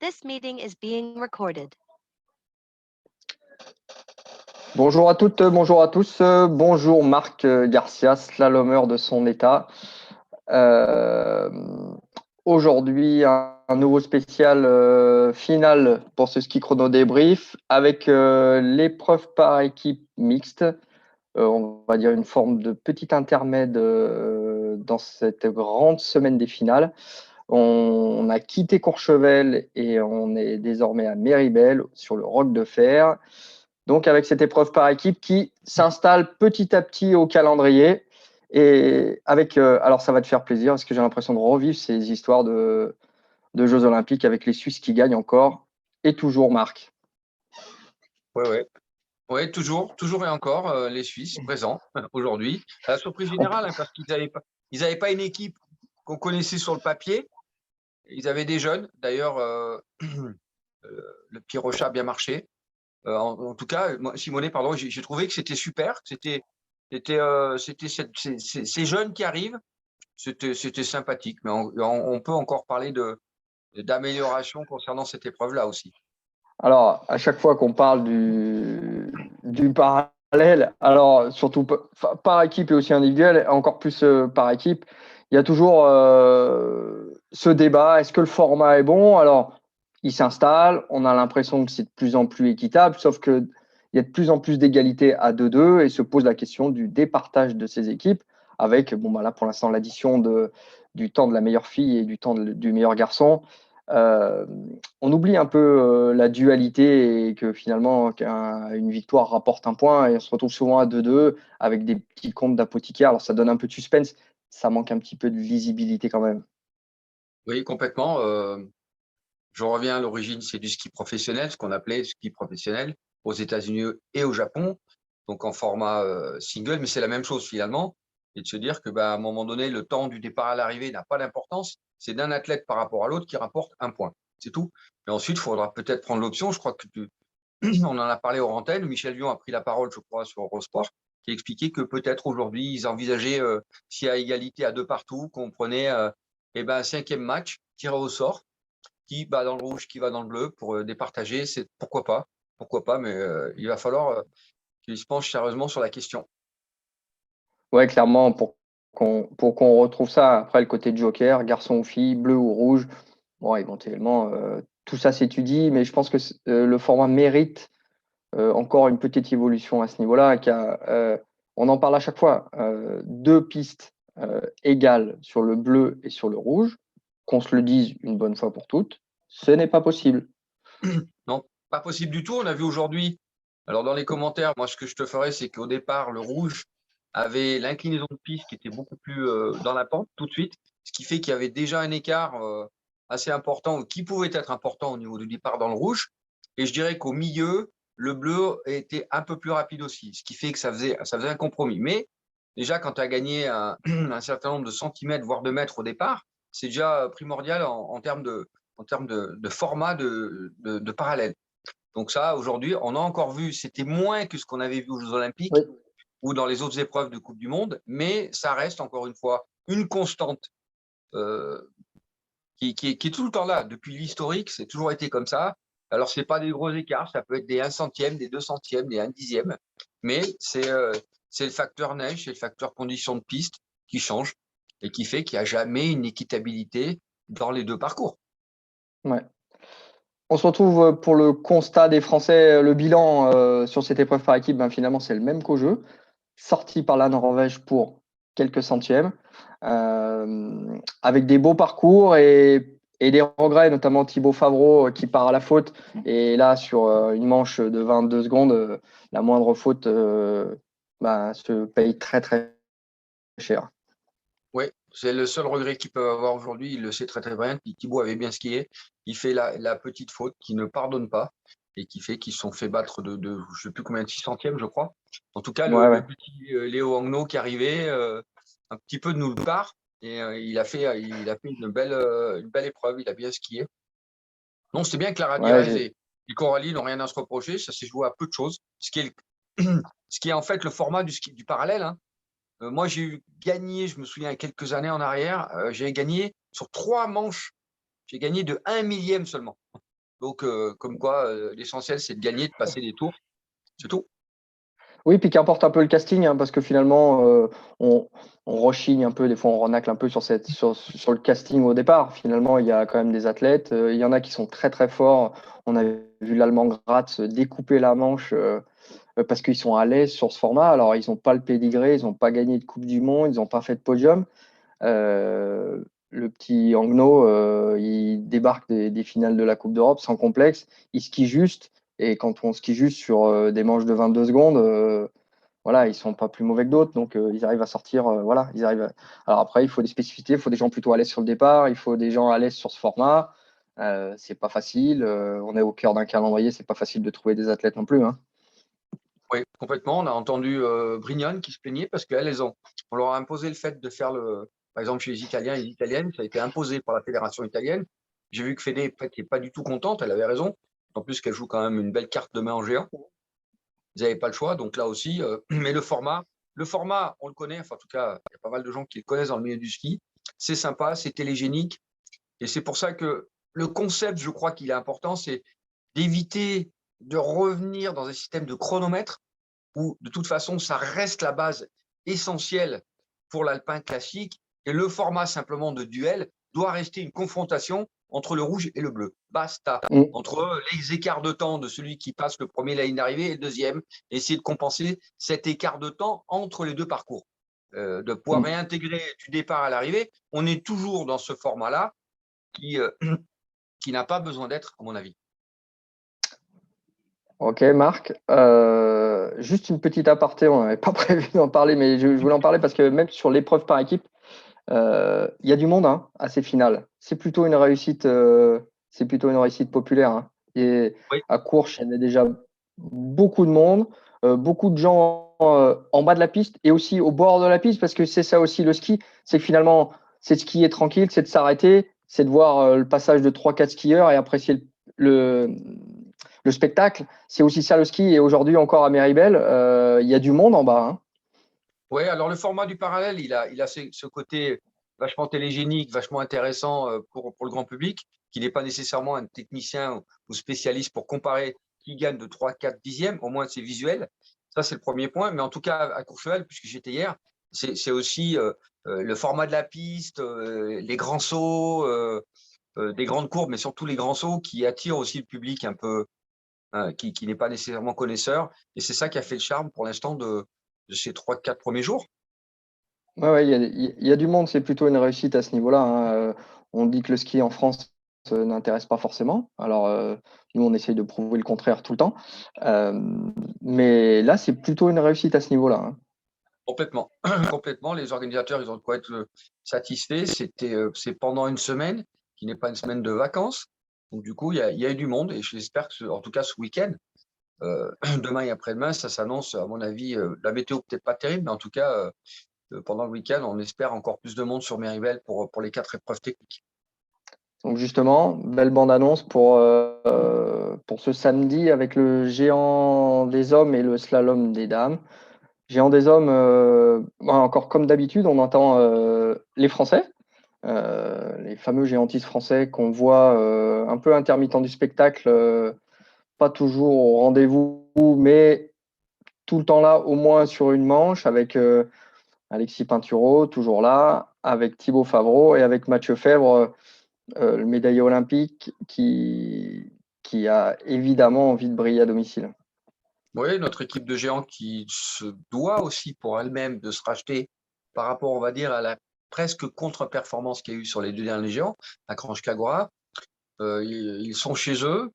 This meeting is being recorded. Bonjour à toutes, bonjour à tous. Bonjour Marc Garcia, slalomeur de son état. Aujourd'hui, un nouveau spécial final pour ce ski chrono débrief avec l'épreuve par équipe mixte. On va dire une forme de petit intermède dans cette grande semaine des finales. On a quitté Courchevel et on est désormais à Méribel sur le Roc de Fer. Donc, avec cette épreuve par équipe qui s'installe petit à petit au calendrier. Et avec, alors ça va te faire plaisir parce que j'ai l'impression de revivre ces histoires de Jeux Olympiques avec les Suisses qui gagnent encore et toujours, Marc. Oui, toujours et encore, les Suisses présents aujourd'hui. À la surprise générale, parce qu'ils n'avaient pas une équipe qu'on connaissait sur le papier. Ils avaient des jeunes. D'ailleurs, le petit Rocha a bien marché. En tout cas, moi, Simonet, pardon, j'ai trouvé que c'était super. C'était ces jeunes qui arrivent. C'était sympathique. Mais on peut encore parler d'amélioration concernant cette épreuve-là aussi. Alors, à chaque fois qu'on parle du parallèle, alors surtout par équipe et aussi individuel, encore plus par équipe, il y a toujours ce débat, est-ce que le format est bon? Alors, il s'installe, on a l'impression que c'est de plus en plus équitable, sauf qu'il y a de plus en plus d'égalité à 2-2 et se pose la question du départage de ces équipes avec, là pour l'instant, l'addition du temps de la meilleure fille et du temps du meilleur garçon. On oublie un peu la dualité et que finalement une victoire rapporte un point et on se retrouve souvent à 2-2 avec des petits comptes d'apothicaire. Alors ça donne un peu de suspense, ça manque un petit peu de lisibilité quand même. Oui, complètement. Je reviens à l'origine, c'est du ski professionnel, ce qu'on appelait ski professionnel aux États-Unis et au Japon, donc en format single, mais c'est la même chose finalement, et de se dire que à un moment donné, le temps du départ à l'arrivée n'a pas d'importance, c'est d'un athlète par rapport à l'autre qui rapporte un point, c'est tout. Et ensuite, il faudra peut-être prendre l'option, je crois que on en a parlé hors antenne, Michel Vion a pris la parole, je crois, sur Eurosport, qui expliquait que peut-être aujourd'hui, ils envisageaient, s'il y a égalité à deux partout, qu'on prenait un 5e match, tiré au sort, qui va dans le rouge, qui va dans le bleu pour départager, c'est pourquoi pas, mais il va falloir qu'ils se penchent sérieusement sur la question. Ouais, clairement, pour qu'on retrouve ça après le côté joker, garçon ou fille, bleu ou rouge, bon, éventuellement, tout ça s'étudie, mais je pense que le format mérite encore une petite évolution à ce niveau-là. On en parle à chaque fois, deux pistes égales sur le bleu et sur le rouge, qu'on se le dise une bonne fois pour toutes, ce n'est pas possible. Non, pas possible du tout. On a vu aujourd'hui, alors dans les commentaires, moi ce que je te ferais, c'est qu'au départ, le rouge avait l'inclinaison de piste qui était beaucoup plus dans la pente tout de suite, ce qui fait qu'il y avait déjà un écart assez important, qui pouvait être important au niveau du départ dans le rouge. Et je dirais qu'au milieu, le bleu était un peu plus rapide aussi, ce qui fait que ça faisait un compromis. Mais déjà, quand tu as gagné un certain nombre de centimètres, voire de mètres au départ, c'est déjà primordial en termes de format de parallèle. Donc ça, aujourd'hui, on a encore vu, c'était moins que ce qu'on avait vu aux Jeux Olympiques ou dans les autres épreuves de Coupe du Monde, mais ça reste encore une fois une constante qui est tout le temps là. Depuis l'historique, c'est toujours été comme ça. Alors, ce n'est pas des gros écarts, ça peut être des 1 centième, des 2 centièmes, des 1 dixième, mais c'est le facteur neige, c'est le facteur conditions de piste qui change et qui fait qu'il n'y a jamais une équitabilité dans les deux parcours. Ouais. On se retrouve pour le constat des Français, le bilan sur cette épreuve par équipe, finalement c'est le même qu'au jeu, sorti par la Norvège pour quelques centièmes, avec des beaux parcours et des regrets, notamment Thibaut Favreau qui part à la faute. Et là, sur une manche de 22 secondes, la moindre faute se paye très très cher. Oui, c'est le seul regret qu'il peut avoir aujourd'hui. Il le sait très très bien. Thibaut avait bien skié. Il fait la petite faute qui ne pardonne pas et qui fait qu'ils se sont fait battre de je ne sais plus combien de 6 centièmes, je crois. En tout cas, le petit Léo Angno qui arrivait un petit peu de nulle part et il a fait une belle épreuve. Il a bien skié. Non, c'est bien que Clara Pires et Coralie n'ont rien à se reprocher. Ça s'est joué à peu de choses. Ce qui est en fait le format du parallèle. Hein. Moi, j'ai gagné, je me souviens, il y a quelques années en arrière, j'ai gagné sur 3 manches, j'ai gagné de 1 millième seulement. Donc, comme quoi, l'essentiel, c'est de gagner, de passer des tours. C'est tout. Oui, puis qu'importe un peu le casting, hein, parce que finalement, on rechigne un peu, des fois on renacle un peu sur le casting au départ. Finalement, il y a quand même des athlètes. Il y en a qui sont très très forts. On a vu l'Allemand Graz découper la manche parce qu'ils sont à l'aise sur ce format. Alors, ils n'ont pas le pédigré, ils n'ont pas gagné de Coupe du Monde, ils n'ont pas fait de podium. Le petit Angno, il débarque des finales de la Coupe d'Europe sans complexe. Il skie juste. Et quand on skie juste sur des manches de 22 secondes, voilà, ils sont pas plus mauvais que d'autres. Donc, ils arrivent à sortir. Voilà, Alors après, il faut des spécificités. Il faut des gens plutôt à l'aise sur le départ. Il faut des gens à l'aise sur ce format. C'est pas facile. On est au cœur d'un calendrier. C'est pas facile de trouver des athlètes non plus, hein. Oui, complètement. On a entendu Brignone qui se plaignait parce on leur a imposé le fait de faire par exemple, chez les Italiens et les Italiennes, ça a été imposé par la fédération italienne. J'ai vu que Fédé n'était pas du tout contente, elle avait raison. En plus, qu'elle joue quand même une belle carte de main en géant. Ils n'avaient pas le choix, donc là aussi. Mais le format, on le connaît. Enfin, en tout cas, il y a pas mal de gens qui le connaissent dans le milieu du ski. C'est sympa, c'est télégénique. Et c'est pour ça que le concept, je crois qu'il est important, c'est d'éviter de revenir dans un système de chronomètre où, de toute façon, ça reste la base essentielle pour l'alpin classique. Et le format simplement de duel doit rester une confrontation entre le rouge et le bleu. Basta. Mm. Entre les écarts de temps de celui qui passe le premier la ligne d'arrivée et le deuxième, essayer de compenser cet écart de temps entre les deux parcours. De pouvoir réintégrer du départ à l'arrivée, on est toujours dans ce format-là qui n'a pas besoin d'être, à mon avis. Ok, Marc. Juste une petite aparté, on n'avait pas prévu d'en parler, mais je voulais en parler parce que même sur l'épreuve par équipe, il y a du monde, hein, à ces finales. C'est plutôt une réussite populaire, hein. Et Oui. à Courche, il y avait déjà beaucoup de monde, beaucoup de gens en bas de la piste et aussi au bord de la piste, parce que c'est ça aussi le ski, c'est que finalement, c'est de skier tranquille, c'est de s'arrêter, c'est de voir le passage de 3-4 skieurs et apprécier le spectacle. C'est aussi ça le ski. Et aujourd'hui, encore à Méribel, il y a du monde en bas, hein. Oui, alors le format du parallèle, il a ce côté vachement télégénique, vachement intéressant pour le grand public, qui n'est pas nécessairement un technicien ou spécialiste pour comparer qui gagne de 3, 4 dixièmes, au moins c'est visuel. Ça, c'est le premier point. Mais en tout cas, à Courchevel, puisque j'étais hier, c'est aussi le format de la piste, les grands sauts, des grandes courbes, mais surtout les grands sauts qui attirent aussi le public un peu, qui n'est pas nécessairement connaisseur. Et c'est ça qui a fait le charme pour l'instant de ces 3-4 premiers jours. Ouais, ouais, il y a du monde, c'est plutôt une réussite à ce niveau-là, hein. On dit que le ski en France n'intéresse pas forcément. Alors, nous, on essaye de prouver le contraire tout le temps. Euh, mais là, c'est plutôt une réussite à ce niveau-là, hein. Complètement. Complètement. Les organisateurs, ils ont de quoi être satisfaits. C'est pendant une semaine, qui n'est pas une semaine de vacances. Donc, du coup, il y a eu du monde et j'espère que, en tout cas, ce week-end, demain et après-demain, ça s'annonce, à mon avis, la météo peut-être pas terrible, mais en tout cas, pendant le week-end, on espère encore plus de monde sur Méribel pour les 4 épreuves techniques. Donc justement, belle bande-annonce pour ce samedi avec le géant des hommes et le slalom des dames. Géant des hommes, encore comme d'habitude, on entend les Français, les fameux géantistes français qu'on voit un peu intermittents du spectacle, pas toujours au rendez-vous, mais tout le temps là, au moins sur une manche, avec Alexis Pinturault, toujours là, avec Thibaut Favreau et avec Mathieu Fèvre, le médaillé olympique qui a évidemment envie de briller à domicile. Oui, notre équipe de géants qui se doit aussi pour elle-même de se racheter par rapport, on va dire, à la presque contre-performance qu'il y a eu sur les 2 derniers géants, à Kranjska-Gora. Ils sont chez eux.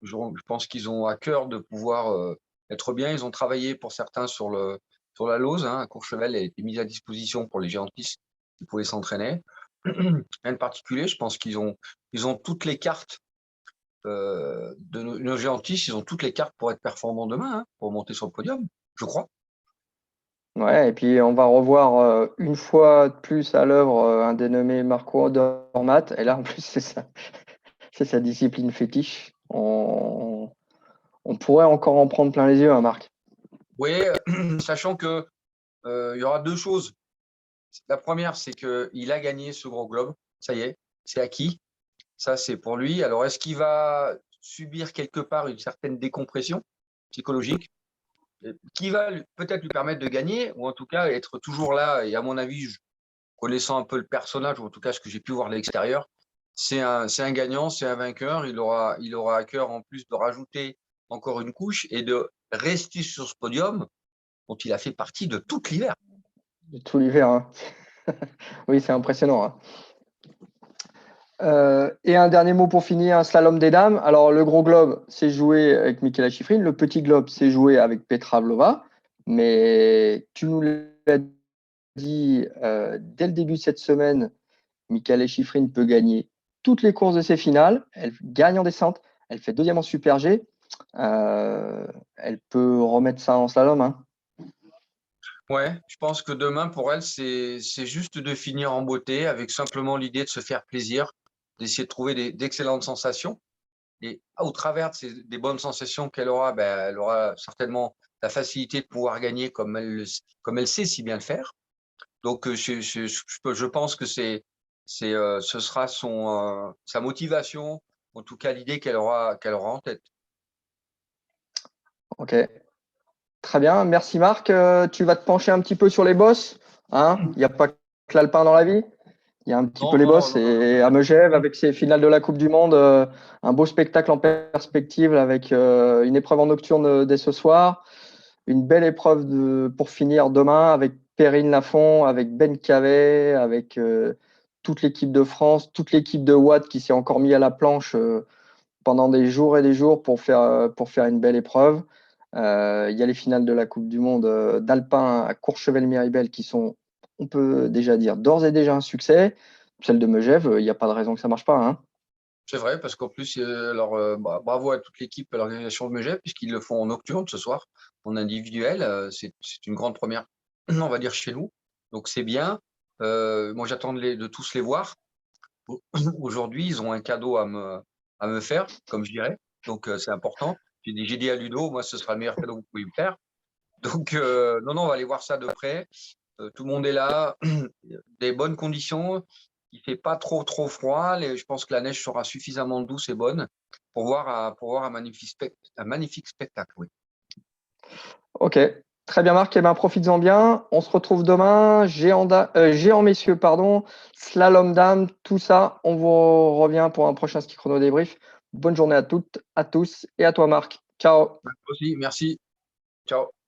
Je pense qu'ils ont à cœur de pouvoir être bien. Ils ont travaillé pour certains sur la Lose, hein, à Courchevel, elle a été mise à disposition pour les géantistes qui pouvaient s'entraîner. Rien de particulier, je pense qu'ils ont toutes les cartes de nos géantistes, ils ont toutes les cartes pour être performants demain, hein, pour monter sur le podium, je crois. Ouais, et puis on va revoir une fois de plus à l'œuvre un dénommé Marco Dormat. Et là, en plus, c'est sa discipline fétiche. On pourrait encore en prendre plein les yeux, hein, Marc. Oui, sachant que il y aura 2 choses. La première, c'est qu'il a gagné ce gros globe. Ça y est, c'est acquis. Ça, c'est pour lui. Alors, est-ce qu'il va subir quelque part une certaine décompression psychologique qui va peut-être lui permettre de gagner, ou en tout cas être toujours là. Et à mon avis, connaissant un peu le personnage, ou en tout cas ce que j'ai pu voir de l'extérieur, c'est un gagnant, c'est un vainqueur. Il aura à cœur en plus de rajouter encore une couche et de rester sur ce podium dont il a fait partie de tout l'hiver. De tout l'hiver, hein. Oui, c'est impressionnant, hein. Et un dernier mot pour finir, un slalom des dames. Alors, le gros globe, c'est joué avec Michaela Schifrin. Le petit globe, c'est joué avec Petra Vlhova. Mais tu nous l'as dit dès le début de cette semaine, Michaela Schifrin peut gagner toutes les courses de ses finales. Elle gagne en descente. Elle fait deuxième en Super G. Elle peut remettre ça en slalom, hein. Ouais, je pense que demain, pour elle, c'est juste de finir en beauté avec simplement l'idée de se faire plaisir, d'essayer de trouver d'excellentes sensations. Et au travers des bonnes sensations qu'elle aura, ben, elle aura certainement la facilité de pouvoir gagner comme elle sait si bien le faire. Donc, je pense que ce sera sa motivation, en tout cas l'idée qu'elle aura en tête. Ok. Très bien. Merci Marc. Tu vas te pencher un petit peu sur les bosses, hein. Il n'y a pas que l'alpin dans la vie. Il y a un petit peu les bosses. Et à Megève, avec ses finales de la Coupe du Monde, un beau spectacle en perspective avec une épreuve en nocturne dès ce soir. Une belle épreuve pour finir demain avec Perrine Lafont, avec Ben Cavet, avec toute l'équipe de France, toute l'équipe de Watt qui s'est encore mis à la planche pendant des jours et des jours pour faire une belle épreuve. Il y a les finales de la Coupe du Monde d'Alpin à Courchevel-Méribel qui sont, on peut déjà dire, d'ores et déjà un succès. Celle de Megève, il n'y a pas de raison que ça ne marche pas, hein. C'est vrai, parce qu'en plus, bravo à toute l'équipe, à l'organisation de Megève, puisqu'ils le font en nocturne ce soir, en individuel. C'est une grande première, on va dire, chez nous. Donc, c'est bien. Moi, j'attends de tous les voir. Aujourd'hui, ils ont un cadeau à me faire, comme je dirais. Donc, c'est important. J'ai dit à Ludo, moi, ce sera le meilleur cadeau que vous pouvez me faire. Donc, non, on va aller voir ça de près. Tout le monde est là, des bonnes conditions. Il ne fait pas trop froid. Je pense que la neige sera suffisamment douce et bonne pour voir un magnifique spectacle. Oui. Ok, très bien Marc, eh ben, profites-en bien. On se retrouve demain, géant messieurs, pardon, slalom dames, tout ça. On vous revient pour un prochain ski chrono débrief. Bonne journée à toutes, à tous et à toi Marc. Ciao. Aussi, merci. Ciao.